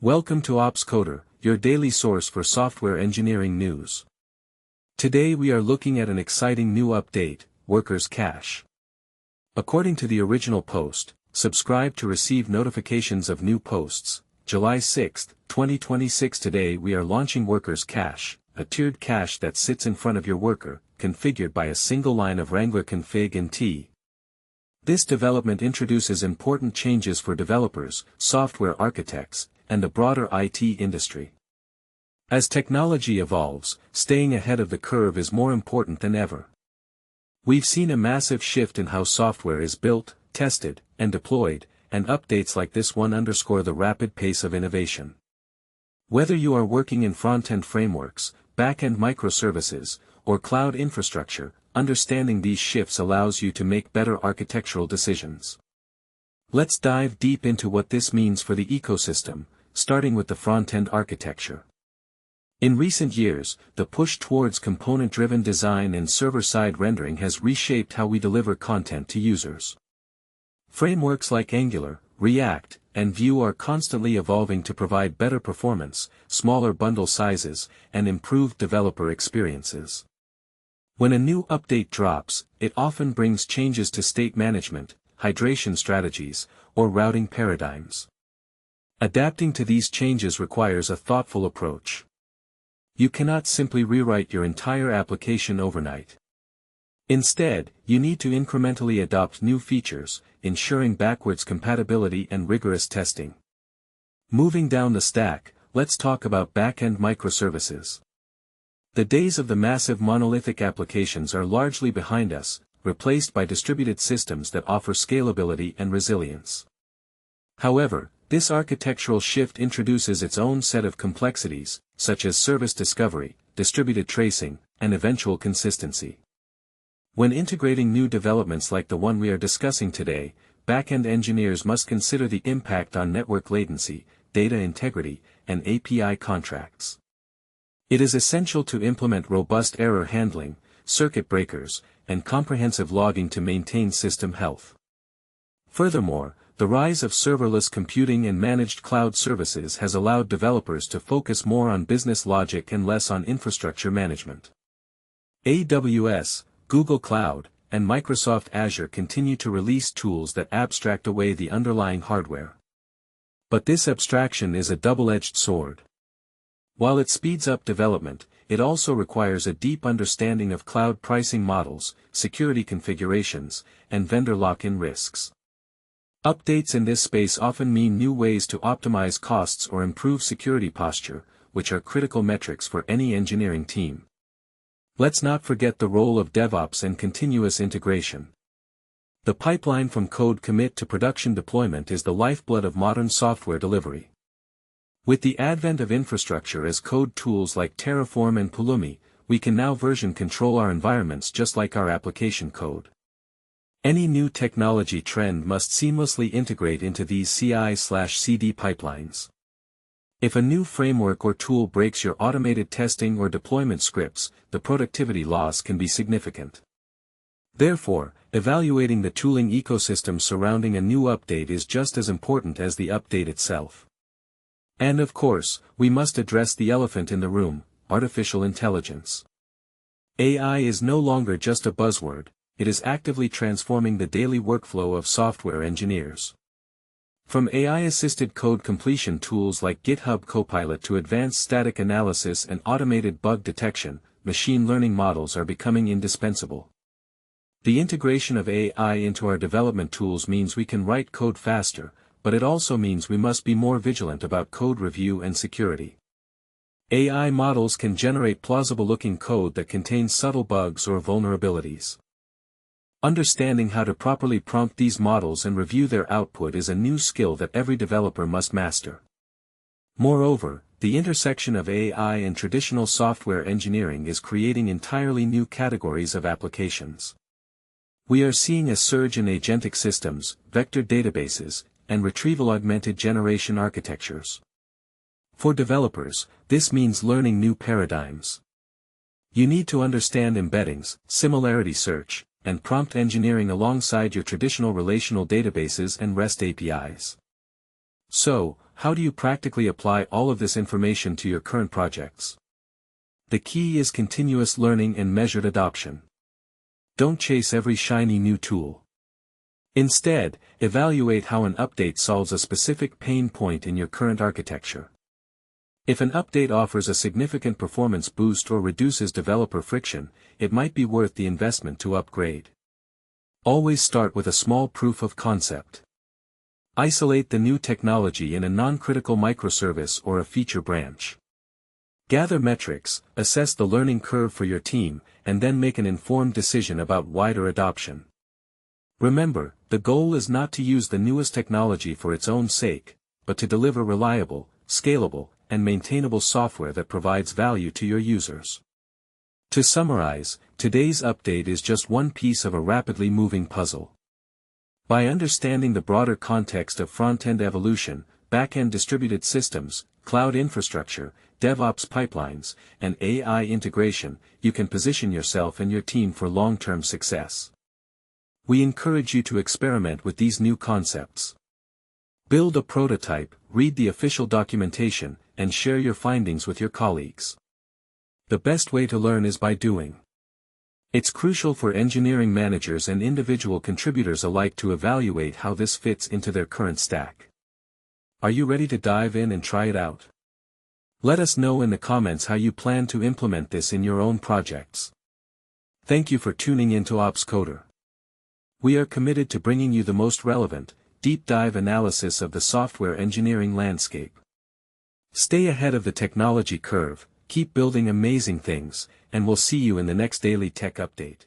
Welcome to OppsCoder, your daily source for software engineering news. Today we are looking at an exciting new update, Workers Cache. According to the original post, subscribe to receive notifications of new posts. July 6, 2026. Today we are launching Workers Cache, a tiered cache that sits in front of your worker, configured by a single line of Wrangler config and T. This development introduces important changes for developers, software architects, and the broader IT industry. As technology evolves, staying ahead of the curve is more important than ever. We've seen a massive shift in how software is built, tested, and deployed, and updates like this one underscore the rapid pace of innovation. Whether you are working in front-end frameworks, back-end microservices, or cloud infrastructure, understanding these shifts allows you to make better architectural decisions. Let's dive deep into what this means for the ecosystem, starting with the front-end architecture. In recent years, the push towards component-driven design and server-side rendering has reshaped how we deliver content to users. Frameworks like Angular, React, and Vue are constantly evolving to provide better performance, smaller bundle sizes, and improved developer experiences. When a new update drops, it often brings changes to state management, hydration strategies, or routing paradigms. Adapting to these changes requires a thoughtful approach. You cannot simply rewrite your entire application overnight. Instead, you need to incrementally adopt new features, ensuring backwards compatibility and rigorous testing. Moving down the stack, let's talk about back-end microservices. The days of the massive monolithic applications are largely behind us, replaced by distributed systems that offer scalability and resilience. However, this architectural shift introduces its own set of complexities, such as service discovery, distributed tracing, and eventual consistency. When integrating new developments like the one we are discussing today, back-end engineers must consider the impact on network latency, data integrity, and API contracts. It is essential to implement robust error handling, circuit breakers, and comprehensive logging to maintain system health. Furthermore, the rise of serverless computing and managed cloud services has allowed developers to focus more on business logic and less on infrastructure management. AWS, Google Cloud, and Microsoft Azure continue to release tools that abstract away the underlying hardware. But this abstraction is a double-edged sword. While it speeds up development, it also requires a deep understanding of cloud pricing models, security configurations, and vendor lock-in risks. Updates in this space often mean new ways to optimize costs or improve security posture, which are critical metrics for any engineering team. Let's not forget the role of DevOps and continuous integration. The pipeline from code commit to production deployment is the lifeblood of modern software delivery. With the advent of infrastructure as code tools like Terraform and Pulumi, we can now version control our environments just like our application code. Any new technology trend must seamlessly integrate into these CI/CD pipelines. If a new framework or tool breaks your automated testing or deployment scripts, the productivity loss can be significant. Therefore, evaluating the tooling ecosystem surrounding a new update is just as important as the update itself. And of course, we must address the elephant in the room, artificial intelligence. AI is no longer just a buzzword, it is actively transforming the daily workflow of software engineers. From AI-assisted code completion tools like GitHub Copilot to advanced static analysis and automated bug detection, machine learning models are becoming indispensable. The integration of AI into our development tools means we can write code faster, but it also means we must be more vigilant about code review and security. AI models can generate plausible-looking code that contains subtle bugs or vulnerabilities. Understanding how to properly prompt these models and review their output is a new skill that every developer must master. Moreover, the intersection of AI and traditional software engineering is creating entirely new categories of applications. We are seeing a surge in agentic systems, vector databases, and retrieval-augmented generation architectures. For developers, this means learning new paradigms. You need to understand embeddings, similarity search, and prompt engineering alongside your traditional relational databases and REST APIs. So, how do you practically apply all of this information to your current projects? The key is continuous learning and measured adoption. Don't chase every shiny new tool. Instead, evaluate how an update solves a specific pain point in your current architecture. If an update offers a significant performance boost or reduces developer friction, it might be worth the investment to upgrade. Always start with a small proof of concept. Isolate the new technology in a non-critical microservice or a feature branch. Gather metrics, assess the learning curve for your team, and then make an informed decision about wider adoption. Remember, the goal is not to use the newest technology for its own sake, but to deliver reliable, scalable, and maintainable software that provides value to your users. To summarize, today's update is just one piece of a rapidly moving puzzle. By understanding the broader context of front-end evolution, back-end distributed systems, cloud infrastructure, DevOps pipelines, and AI integration, you can position yourself and your team for long-term success. We encourage you to experiment with these new concepts. Build a prototype, read the official documentation, and share your findings with your colleagues. The best way to learn is by doing. It's crucial for engineering managers and individual contributors alike to evaluate how this fits into their current stack. Are you ready to dive in and try it out? Let us know in the comments how you plan to implement this in your own projects. Thank you for tuning in to OppsCoder. We are committed to bringing you the most relevant, deep dive analysis of the software engineering landscape. Stay ahead of the technology curve, keep building amazing things, and we'll see you in the next daily tech update.